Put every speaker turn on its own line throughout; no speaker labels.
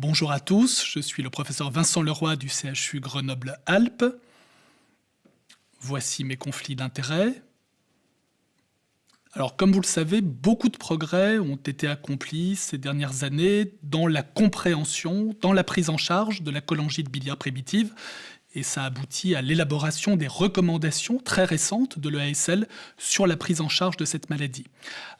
Bonjour à tous, je suis le professeur Vincent Leroy du CHU Grenoble-Alpes. Voici mes conflits d'intérêts. Alors, comme vous le savez, beaucoup de progrès ont été accomplis ces dernières années dans la compréhension, dans la prise en charge de la cholangite biliaire primitive. Et ça aboutit à l'élaboration des recommandations très récentes de l'EASL sur la prise en charge de cette maladie.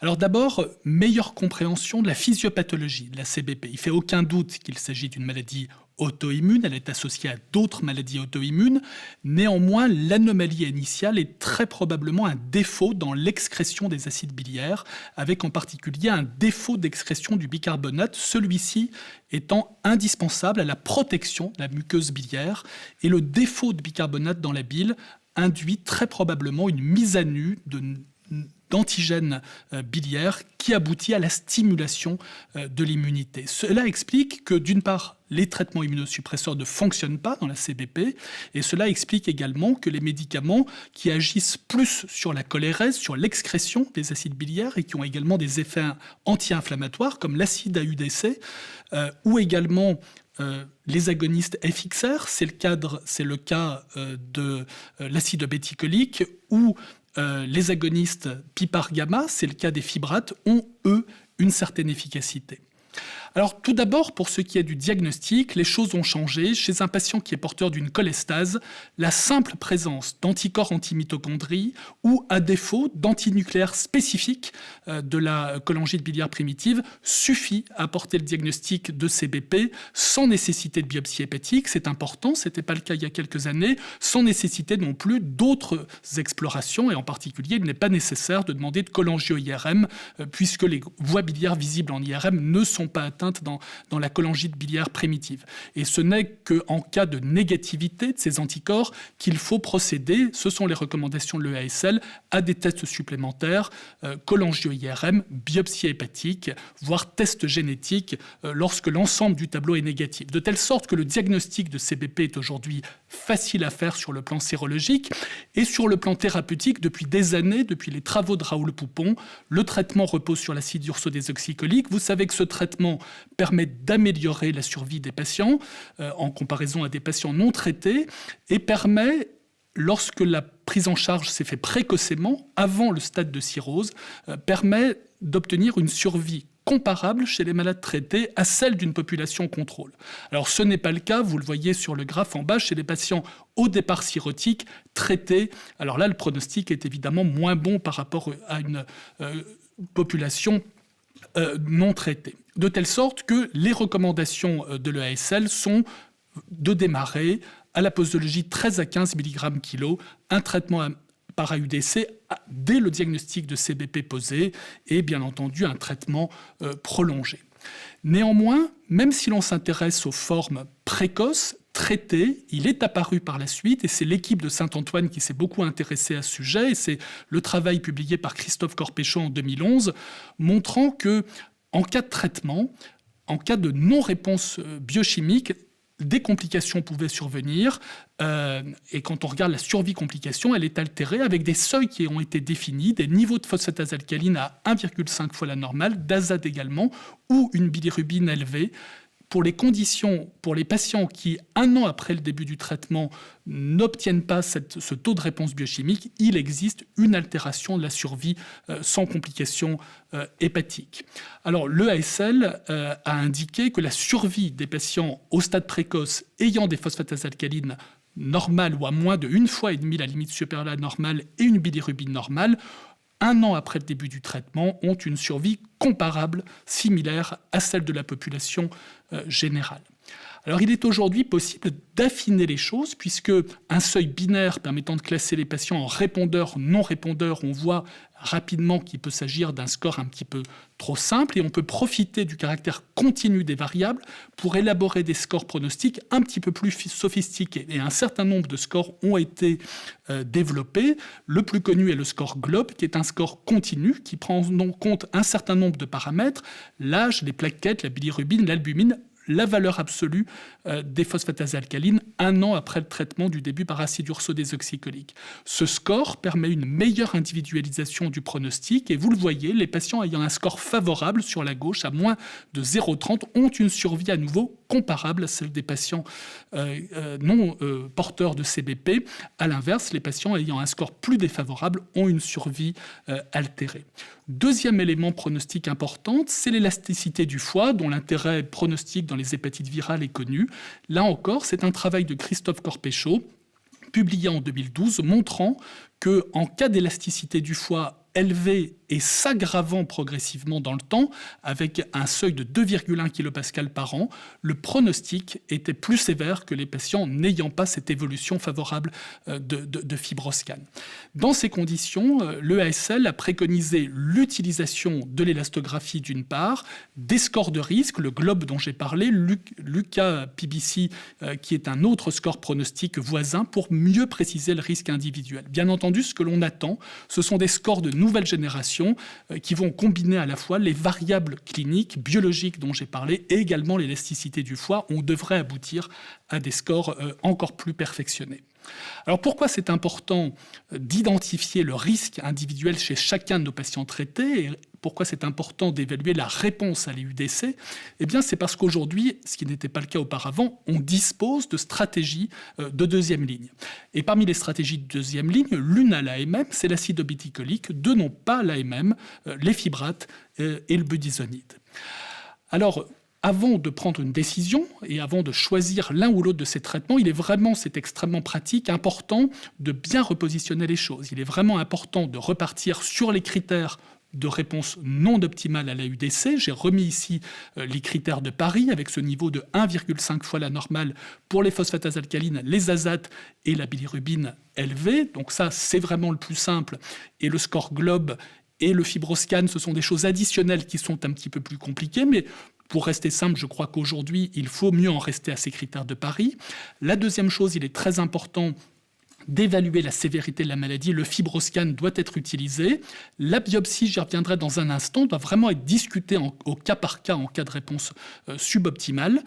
Alors d'abord, meilleure compréhension de la physiopathologie de la CBP. Il ne fait aucun doute qu'il s'agit d'une maladie auto-immune, elle est associée à d'autres maladies auto-immunes. Néanmoins, l'anomalie initiale est très probablement un défaut dans l'excrétion des acides biliaires, avec en particulier un défaut d'excrétion du bicarbonate, celui-ci étant indispensable à la protection de la muqueuse biliaire. Et le défaut de bicarbonate dans la bile induit très probablement une mise à nu d'antigènes biliaires qui aboutit à la stimulation de l'immunité. Cela explique que, d'une part, les traitements immunosuppresseurs ne fonctionnent pas dans la CBP, et cela explique également que les médicaments qui agissent plus sur la cholérèse, sur l'excrétion des acides biliaires et qui ont également des effets anti-inflammatoires, comme l'acide AUDC, ou également les agonistes FXR, c'est le cas de l'acide obéticolique, ou les agonistes PPAR-gamma, c'est le cas des fibrates, ont, eux, une certaine efficacité. Alors tout d'abord, pour ce qui est du diagnostic, les choses ont changé. Chez un patient qui est porteur d'une cholestase, la simple présence d'anticorps anti-mitochondrie ou, à défaut, d'antinucléaires spécifiques de la cholangite biliaire primitive suffit à apporter le diagnostic de CBP sans nécessité de biopsie hépatique. C'est important, ce n'était pas le cas il y a quelques années, sans nécessité non plus d'autres explorations, et en particulier, il n'est pas nécessaire de demander de cholangio-IRM puisque les voies biliaires visibles en IRM ne sont pas atteintes dans la cholangite biliaire primitive. Et ce n'est qu'en cas de négativité de ces anticorps qu'il faut procéder, ce sont les recommandations de l'EASL, à des tests supplémentaires, cholangio-IRM, biopsie hépatique, voire test génétique, lorsque l'ensemble du tableau est négatif. De telle sorte que le diagnostic de CBP est aujourd'hui facile à faire sur le plan sérologique et sur le plan thérapeutique depuis des années, depuis les travaux de Raoul Poupon. Le traitement repose sur l'acide urso-désoxycholique. Vous savez que ce traitement permet d'améliorer la survie des patients en comparaison à des patients non traités et permet, lorsque la prise en charge s'est faite précocement, avant le stade de cirrhose, permet d'obtenir une survie comparable chez les malades traités à celle d'une population contrôle. Alors ce n'est pas le cas, vous le voyez sur le graphe en bas, chez les patients au départ cirrhotiques traités. Alors là, le pronostic est évidemment moins bon par rapport à une population non traitée. De telle sorte que les recommandations de l'EASL sont de démarrer à la posologie 13 à 15 mg kg, un traitement par AUDC dès le diagnostic de CBP posé et bien entendu un traitement prolongé. Néanmoins, même si l'on s'intéresse aux formes précoces, traitées, il est apparu par la suite, et c'est l'équipe de Saint-Antoine qui s'est beaucoup intéressée à ce sujet, et c'est le travail publié par Christophe Corpéchon en 2011, montrant que en cas de traitement, en cas de non-réponse biochimique, des complications pouvaient survenir, et quand on regarde la survie complication, elle est altérée avec des seuils qui ont été définis, des niveaux de phosphatase alcaline à 1,5 fois la normale, d'azate également, ou une bilirubine élevée. Pour les conditions, pour les patients qui, un an après le début du traitement, n'obtiennent pas ce taux de réponse biochimique, il existe une altération de la survie sans complications hépatiques. Alors, l'EASL a indiqué que la survie des patients au stade précoce ayant des phosphatases alcalines normales ou à moins de 1,5 fois la limite supérieure à la normale et une bilirubine normale, un an après le début du traitement, ont une survie comparable, similaire à celle de la population générale. Alors il est aujourd'hui possible d'affiner les choses puisque un seuil binaire permettant de classer les patients en répondeurs, non répondeurs, on voit rapidement qu'il peut s'agir d'un score un petit peu trop simple et on peut profiter du caractère continu des variables pour élaborer des scores pronostiques un petit peu plus sophistiqués. Et un certain nombre de scores ont été développés. Le plus connu est le score GLOB, qui est un score continu qui prend en compte un certain nombre de paramètres, l'âge, les plaquettes, la bilirubine, l'albumine, la valeur absolue des phosphatase alcalines 1 an après le traitement du début par acide urso-désoxycholique. Ce score permet une meilleure individualisation du pronostic et vous le voyez, les patients ayant un score favorable sur la gauche à moins de 0,30 ont une survie à nouveau comparable à celle des patients non porteurs de CBP. À l'inverse, les patients ayant un score plus défavorable ont une survie altérée. Deuxième élément pronostic important, c'est l'élasticité du foie, dont l'intérêt pronostic dans les hépatites virales est connu. Là encore, c'est un travail de Christophe Corpechot, publié en 2012, montrant qu'en cas d'élasticité du foie élevée et s'aggravant progressivement dans le temps, avec un seuil de 2,1 kPa par an, le pronostic était plus sévère que les patients n'ayant pas cette évolution favorable de FibroScan. Dans ces conditions, l'EASL a préconisé l'utilisation de l'élastographie d'une part, des scores de risque, le GLOBE dont j'ai parlé, Luca-PBC, qui est un autre score pronostic voisin, pour mieux préciser le risque individuel. Bien entendu, ce que l'on attend, ce sont des scores de nouvelle génération qui vont combiner à la fois les variables cliniques, biologiques dont j'ai parlé et également l'élasticité du foie. On devrait aboutir à des scores encore plus perfectionnés. Alors pourquoi c'est important d'identifier le risque individuel chez chacun de nos patients traités et pourquoi c'est important d'évaluer la réponse à l'EUDC? Eh bien, c'est parce qu'aujourd'hui, ce qui n'était pas le cas auparavant, on dispose de stratégies de deuxième ligne. Et parmi les stratégies de deuxième ligne, l'une à l'AMM, c'est l'acide obéticolique, deux non pas l'AMM, les fibrates et le budesonide. Alors, avant de prendre une décision et avant de choisir l'un ou l'autre de ces traitements, c'est extrêmement pratique, important de bien repositionner les choses. Il est vraiment important de repartir sur les critères de réponse non optimale à la UDC. J'ai remis ici les critères de Paris avec ce niveau de 1,5 fois la normale pour les phosphatases alcalines, les azates et la bilirubine élevée. Donc ça, c'est vraiment le plus simple. Et le score GLOBE et le FibroScan, ce sont des choses additionnelles qui sont un petit peu plus compliquées, mais pour rester simple, je crois qu'aujourd'hui, il faut mieux en rester à ces critères de Paris. La deuxième chose, il est très important d'évaluer la sévérité de la maladie. Le FibroScan doit être utilisé. La biopsie, j'y reviendrai dans un instant, doit vraiment être discutée au cas par cas en cas de réponse suboptimale.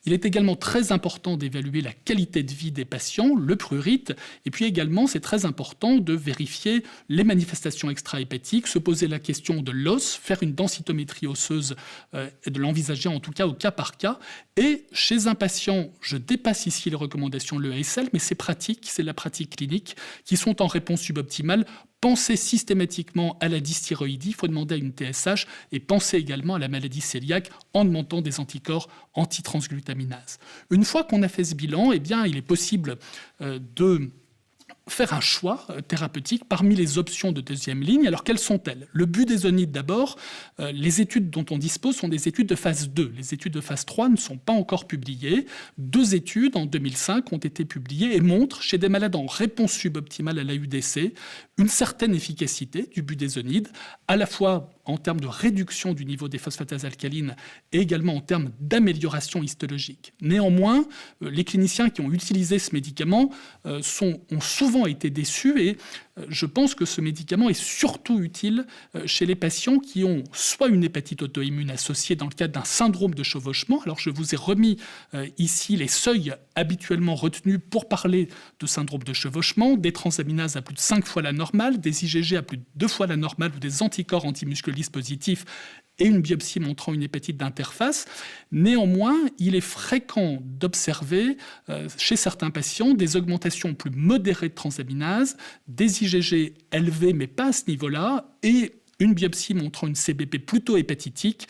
Il est également très important d'évaluer la qualité de vie des patients, le prurite, et puis également, c'est très important de vérifier les manifestations extra-hépatiques, se poser la question de l'os, faire une densitométrie osseuse et de l'envisager en tout cas au cas par cas. Et chez un patient, je dépasse ici les recommandations de l'EASL, mais c'est pratique, c'est la pratique clinique, qui sont en réponse suboptimale. Pensez systématiquement à la dysthyroïdie, il faut demander à une TSH, et pensez également à la maladie cœliaque en demandant des anticorps antitransglutaminase. Une fois qu'on a fait ce bilan, eh bien, il est possible de faire un choix thérapeutique parmi les options de deuxième ligne. Alors, quelles sont-elles? Le budesonide d'abord. Les études dont on dispose sont des études de phase 2. Les études de phase 3 ne sont pas encore publiées. 2 études en 2005 ont été publiées et montrent, chez des malades en réponse suboptimale à la UDC, une certaine efficacité du budesonide, à la fois en termes de réduction du niveau des phosphatases alcalines et également en termes d'amélioration histologique. Néanmoins, les cliniciens qui ont utilisé ce médicament ont souvent été déçus et je pense que ce médicament est surtout utile chez les patients qui ont soit une hépatite auto-immune associée dans le cadre d'un syndrome de chevauchement. Alors je vous ai remis ici les seuils habituellement retenus pour parler de syndrome de chevauchement, des transaminases à plus de 5 fois la normale, des IgG à plus de 2 fois la normale ou des anticorps antimusculistes positifs et une biopsie montrant une hépatite d'interface. Néanmoins, il est fréquent d'observer chez certains patients des augmentations plus modérées de transaminase, des IgG élevés mais pas à ce niveau-là, et une biopsie montrant une CBP plutôt hépatitique.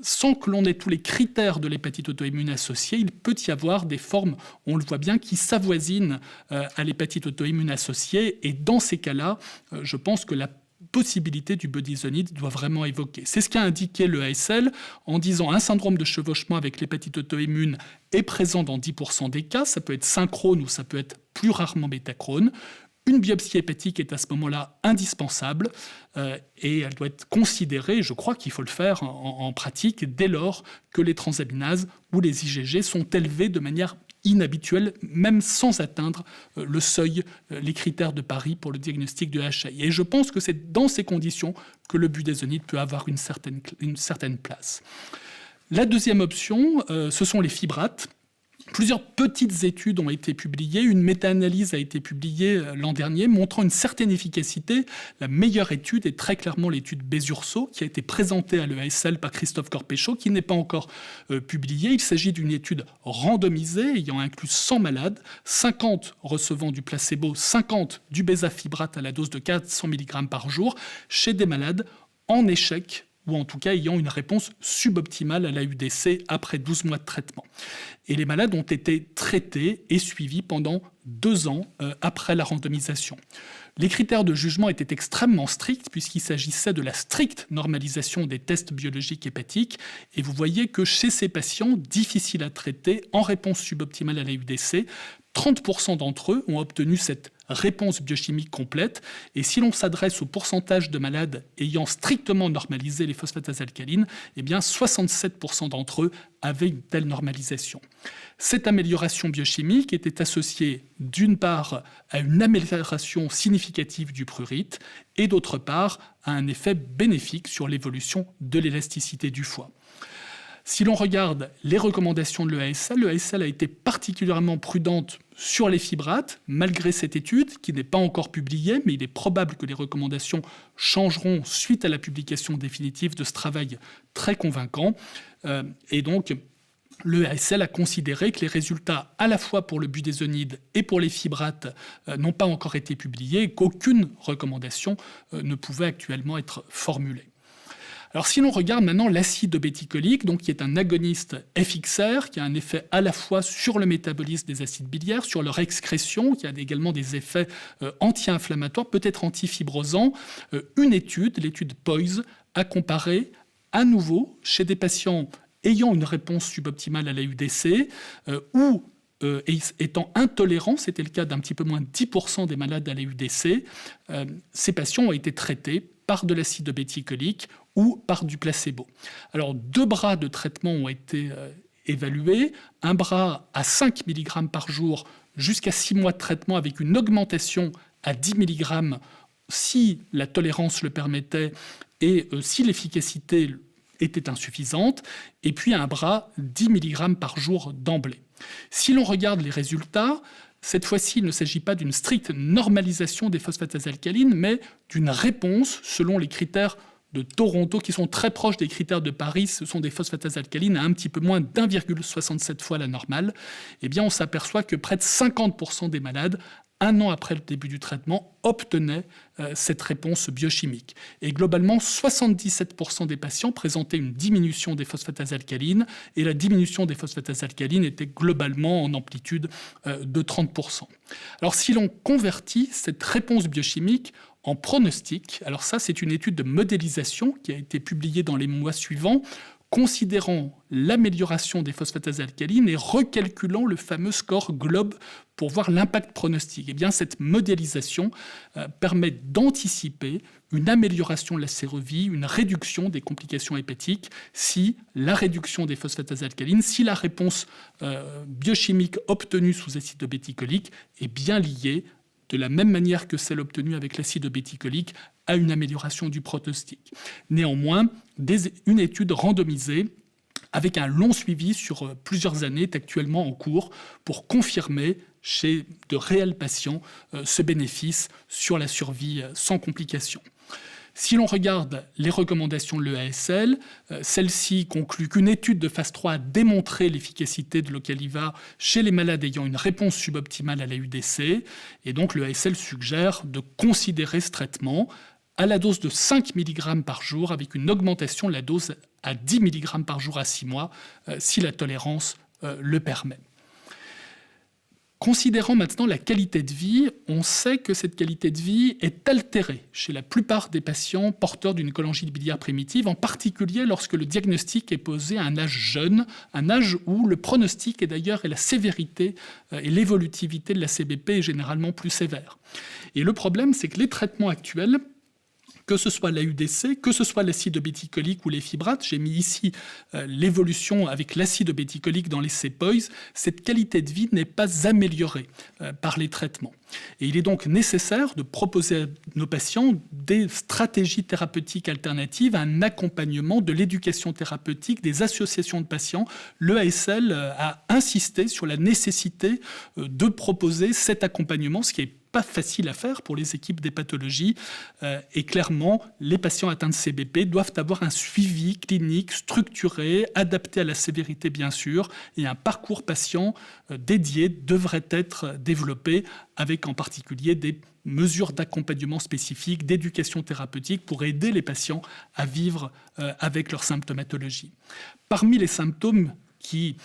Sans que l'on ait tous les critères de l'hépatite auto-immune associée, il peut y avoir des formes, on le voit bien, qui s'avoisinent à l'hépatite auto-immune associée. Et dans ces cas-là, je pense que la possibilité du budesonide doit vraiment évoquer. C'est ce qu'a indiqué le ASL en disant un syndrome de chevauchement avec l'hépatite auto-immune est présent dans 10% des cas. Ça peut être synchrone ou ça peut être plus rarement bétachrone. Une biopsie hépatique est à ce moment-là indispensable et elle doit être considérée, je crois qu'il faut le faire en pratique, dès lors que les transaminases ou les IgG sont élevés de manière inhabituelle, même sans atteindre le seuil, les critères de Paris pour le diagnostic de HAI. Et je pense que c'est dans ces conditions que le budesonide peut avoir une certaine place. La deuxième option, ce sont les fibrates. Plusieurs petites études ont été publiées. Une méta-analyse a été publiée l'an dernier montrant une certaine efficacité. La meilleure étude est très clairement l'étude Besurso qui a été présentée à l'EASL par Christophe Corpechot, qui n'est pas encore publiée. Il s'agit d'une étude randomisée ayant inclus 100 malades, 50 recevant du placebo, 50 du bézafibrate à la dose de 400 mg par jour, chez des malades en échec ou en tout cas ayant une réponse suboptimale à la UDC après 12 mois de traitement. Et les malades ont été traités et suivis pendant 2 ans après la randomisation. Les critères de jugement étaient extrêmement stricts puisqu'il s'agissait de la stricte normalisation des tests biologiques hépatiques. Et vous voyez que chez ces patients difficiles à traiter en réponse suboptimale à la UDC, 30% d'entre eux ont obtenu cette réponse biochimique complète. Et si l'on s'adresse au pourcentage de malades ayant strictement normalisé les phosphatases alcalines, eh bien 67% d'entre eux avaient une telle normalisation. Cette amélioration biochimique était associée d'une part à une amélioration significative du prurite et d'autre part à un effet bénéfique sur l'évolution de l'élasticité du foie. Si l'on regarde les recommandations de l'EASL a été particulièrement prudente sur les fibrates, malgré cette étude, qui n'est pas encore publiée, mais il est probable que les recommandations changeront suite à la publication définitive de ce travail très convaincant. Et donc, l'EASL a considéré que les résultats, à la fois pour le budésonide et pour les fibrates, n'ont pas encore été publiés, et qu'aucune recommandation ne pouvait actuellement être formulée. Alors si l'on regarde maintenant l'acide obéticolique, donc qui est un agoniste FXR, qui a un effet à la fois sur le métabolisme des acides biliaires, sur leur excrétion, qui a également des effets anti-inflammatoires, peut-être antifibrosants, une étude, l'étude POISE, a comparé à nouveau chez des patients ayant une réponse suboptimale à la UDC ou étant intolérants, c'était le cas d'un petit peu moins de 10% des malades à la UDC, ces patients ont été traités par de l'acide obéticolique ou par du placebo. Alors 2 bras de traitement ont été évalués, un bras à 5 mg par jour jusqu'à 6 mois de traitement avec une augmentation à 10 mg si la tolérance le permettait et si l'efficacité était insuffisante, et puis un bras 10 mg par jour d'emblée. Si l'on regarde les résultats, cette fois-ci, il ne s'agit pas d'une stricte normalisation des phosphatases alcalines, mais d'une réponse selon les critères de Toronto, qui sont très proches des critères de Paris. Ce sont des phosphatases alcalines à un petit peu moins d'1,67 fois la normale. Eh bien, on s'aperçoit que près de 50% des malades, 1 an après le début du traitement, obtenaient cette réponse biochimique. Et globalement, 77% des patients présentaient une diminution des phosphatases alcalines, et la diminution des phosphatases alcalines était globalement en amplitude de 30%. Alors si l'on convertit cette réponse biochimique en pronostic, alors ça c'est une étude de modélisation qui a été publiée dans les mois suivants, considérant l'amélioration des phosphatases alcalines et recalculant le fameux score GLOBE pour voir l'impact pronostique. Eh bien, cette modélisation permet d'anticiper une amélioration de la sérovie, une réduction des complications hépatiques si la réduction des phosphatases alcalines, si la réponse biochimique obtenue sous acide obéticolique est bien liée de la même manière que celle obtenue avec l'acide obéticolique à une amélioration du pronostic. Néanmoins, une étude randomisée avec un long suivi sur plusieurs années est actuellement en cours pour confirmer chez de réels patients ce bénéfice sur la survie sans complications. Si l'on regarde les recommandations de l'EASL, celle-ci conclut qu'une étude de phase 3 a démontré l'efficacité de l'Ocaliva chez les malades ayant une réponse suboptimale à la UDC, et donc l'EASL suggère de considérer ce traitement à la dose de 5 mg par jour avec une augmentation de la dose à 10 mg par jour à 6 mois si la tolérance le permet. Considérant maintenant la qualité de vie, on sait que cette qualité de vie est altérée chez la plupart des patients porteurs d'une cholangite biliaire primitive, en particulier lorsque le diagnostic est posé à un âge jeune, un âge où le pronostic et d'ailleurs et la sévérité et l'évolutivité de la CBP est généralement plus sévère. Et le problème, c'est que les traitements actuels, que ce soit la UDC, que ce soit l'acide obéticolique ou les fibrates, j'ai mis ici l'évolution avec l'acide obéticolique dans les CPOIS, cette qualité de vie n'est pas améliorée par les traitements. Et il est donc nécessaire de proposer à nos patients des stratégies thérapeutiques alternatives, un accompagnement de l'éducation thérapeutique des associations de patients. L'EASL a insisté sur la nécessité de proposer cet accompagnement, ce qui est pas facile à faire pour les équipes des pathologies. Et clairement, les patients atteints de CBP doivent avoir un suivi clinique structuré, adapté à la sévérité bien sûr, et un parcours patient dédié devrait être développé, avec en particulier des mesures d'accompagnement spécifiques, d'éducation thérapeutique pour aider les patients à vivre avec leur symptomatologie. Parmi les symptômes qui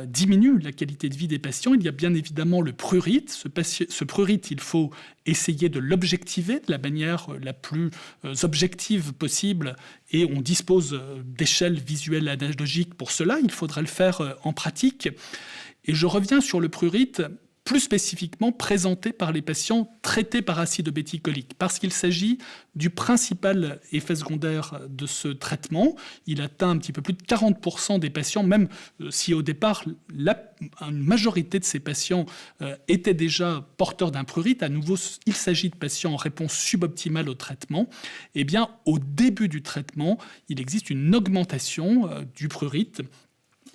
diminue la qualité de vie des patients, il y a bien évidemment le prurite. Ce prurite, il faut essayer de l'objectiver de la manière la plus objective possible, et on dispose d'échelles visuelles analogiques pour cela. Il faudrait le faire en pratique. Et je reviens sur le prurite, plus spécifiquement présenté par les patients traités par acide obéticolique, parce qu'il s'agit du principal effet secondaire de ce traitement. Il atteint un petit peu plus de 40% des patients, même si au départ, une majorité de ces patients étaient déjà porteurs d'un prurite. À nouveau, il s'agit de patients en réponse suboptimale au traitement. Eh bien, au début du traitement, il existe une augmentation du prurite,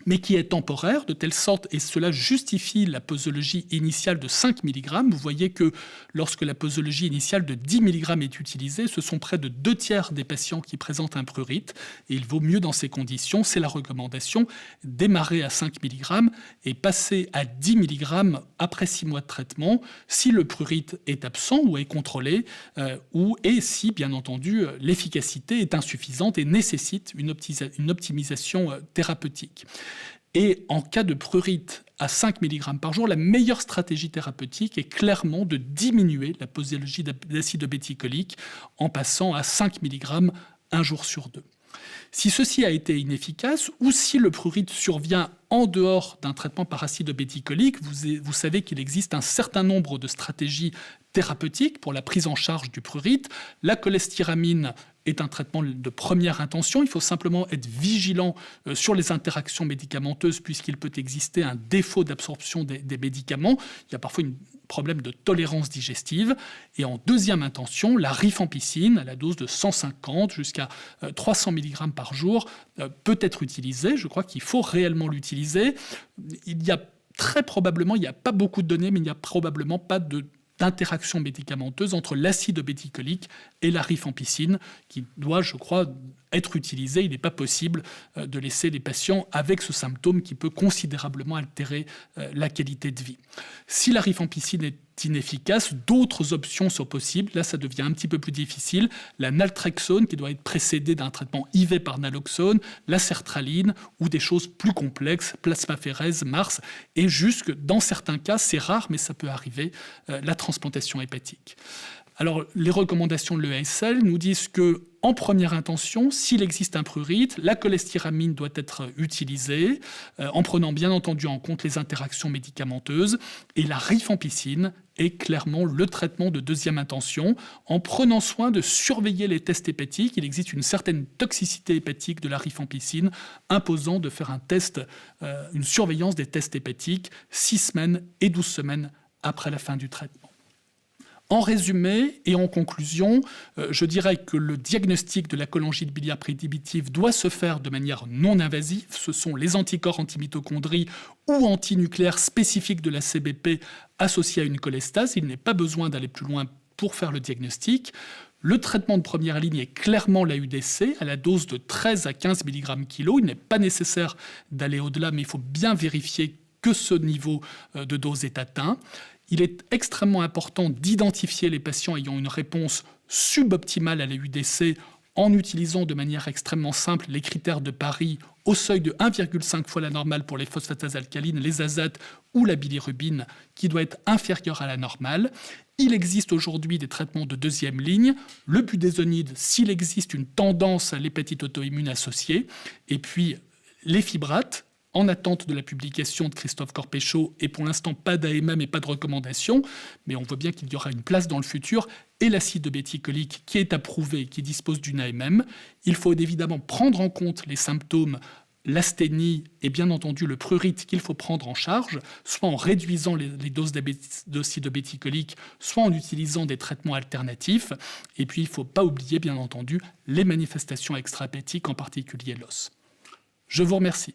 mais qui est temporaire, de telle sorte, et cela justifie la posologie initiale de 5 mg. Vous voyez que lorsque la posologie initiale de 10 mg est utilisée, ce sont près de 2/3 des patients qui présentent un prurite, et il vaut mieux dans ces conditions, c'est la recommandation, démarrer à 5 mg et passer à 10 mg après 6 mois de traitement, si le prurite est absent ou est contrôlé, et si, bien entendu, l'efficacité est insuffisante et nécessite une optimisation thérapeutique. Et en cas de prurite à 5 mg par jour, la meilleure stratégie thérapeutique est clairement de diminuer la posologie d'acide obéticolique en passant à 5 mg un jour sur 2. Si ceci a été inefficace, ou si le prurite survient en dehors d'un traitement par acide obéticolique, vous savez qu'il existe un certain nombre de stratégies thérapeutiques pour la prise en charge du prurite. La cholestéramine est un traitement de première intention. Il faut simplement être vigilant sur les interactions médicamenteuses, puisqu'il peut exister un défaut d'absorption des médicaments. Il y a parfois un problème de tolérance digestive. Et en deuxième intention, la rifampicine, à la dose de 150 jusqu'à 300 mg par jour, peut être utilisée. Je crois qu'il faut réellement l'utiliser. Il n'y a pas beaucoup de données, mais il n'y a probablement pas d'interaction médicamenteuse entre l'acide obéticolique et la rifampicine, qui doit, je crois, être utilisée. Il n'est pas possible de laisser les patients avec ce symptôme qui peut considérablement altérer la qualité de vie. Si la rifampicine est inefficace, d'autres options sont possibles. Là, ça devient un petit peu plus difficile. La naltrexone, qui doit être précédée d'un traitement IV par naloxone, la sertraline, ou des choses plus complexes, plasmaphéreses, MARS, et jusque, dans certains cas, c'est rare, mais ça peut arriver, la transplantation hépatique. Alors, les recommandations de l'EASL nous disent que, en première intention, s'il existe un prurite, la cholestéramine doit être utilisée, en prenant bien entendu en compte les interactions médicamenteuses, et la rifampicine est clairement le traitement de deuxième intention, en prenant soin de surveiller les tests hépatiques. Il existe une certaine toxicité hépatique de la rifampicine, imposant de faire une surveillance des tests hépatiques 6 semaines et 12 semaines après la fin du traitement. En résumé et en conclusion, je dirais que le diagnostic de la cholangite biliaire prédicative doit se faire de manière non invasive. Ce sont les anticorps antimitochondrie ou antinucléaires spécifiques de la CBP associés à une cholestase. Il n'est pas besoin d'aller plus loin pour faire le diagnostic. Le traitement de première ligne est clairement la UDC à la dose de 13 à 15 mg/kg. Il n'est pas nécessaire d'aller au-delà, mais il faut bien vérifier que ce niveau de dose est atteint. Il est extrêmement important d'identifier les patients ayant une réponse suboptimale à la UDC en utilisant de manière extrêmement simple les critères de Paris au seuil de 1,5 fois la normale pour les phosphatases alcalines, les azates ou la bilirubine, qui doit être inférieure à la normale. Il existe aujourd'hui des traitements de deuxième ligne, le budesonide s'il existe une tendance à l'hépatite auto-immune associée, et puis les fibrates, en attente de la publication de Christophe Corpéchaud, et pour l'instant pas d'AMM et pas de recommandation, mais on voit bien qu'il y aura une place dans le futur, et l'acide obéticolique qui est approuvé, qui dispose d'une AMM. Il faut évidemment prendre en compte les symptômes l'asthénie et bien entendu le prurite qu'il faut prendre en charge, soit en réduisant les doses d'acide obéticolique, soit en utilisant des traitements alternatifs. Et puis, il ne faut pas oublier, bien entendu, les manifestations extra-hépatiques, en particulier l'os. Je vous remercie.